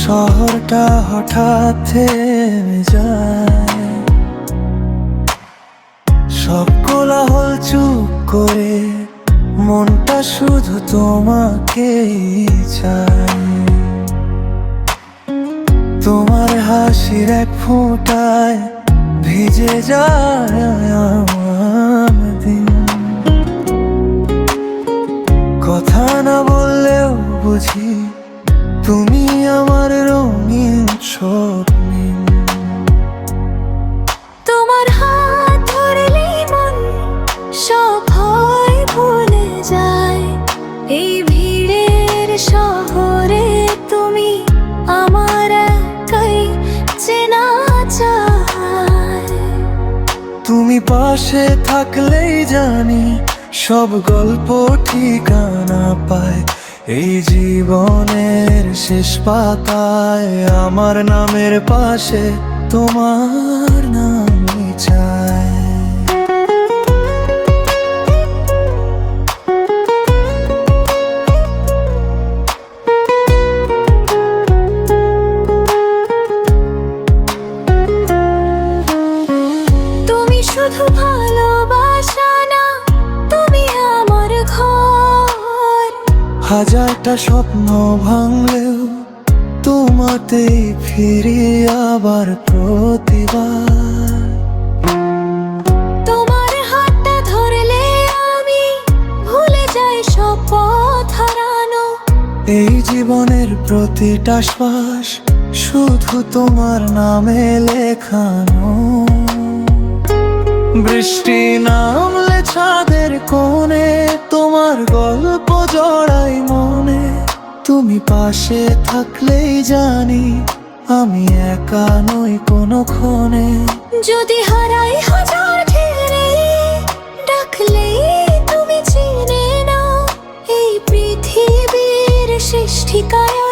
শহরটা হঠাৎ থেমে যায়, সব কোলাহল চুপ করে মনটা শুধু তোমাকেই চায়। তোমার হাসির এক ফোঁটায় ভিজে যায় আমার দিন। কথা না বললেও বুঝি তুমি আমার রঙিন স্বপ্ন। তোমার হাত ধরলেই মন সব ভয় ভুলে যায়। এই ভিড়ের শহরে তুমি আমার একাই চেনা চায়। তুমি পাশে থাকলেই জানি সব গল্প ঠিকানা পায়। এই জীবনের শেষ পাতায় আমার নামের পাশে তোমার নামই চায়। তুমি শুধু ভালোবাসা না, তুমি আমার ঘর। হাজারটা স্বপ্ন ভাঙলেও তোমাতেই ফিরি আবার প্রতিবার। তোমার হাতটা ধরলে আমি ভুলে যাই সব পথ হারানো। এই জীবনের প্রতিটা শ্বাস শুধু তোমার নামে লেখানো। বৃষ্টি নামলে ছাদের কোণে তোমার গল্প জড়াই মনে। তুমি পাশে থাকলেই জানি আমি একা নই কোনো ক্ষণে। যদি হারাই হাজার ঢেলে ডাকলেই তুমি চিনে নাও। এই পৃথিবীর শেষ ঠিকানা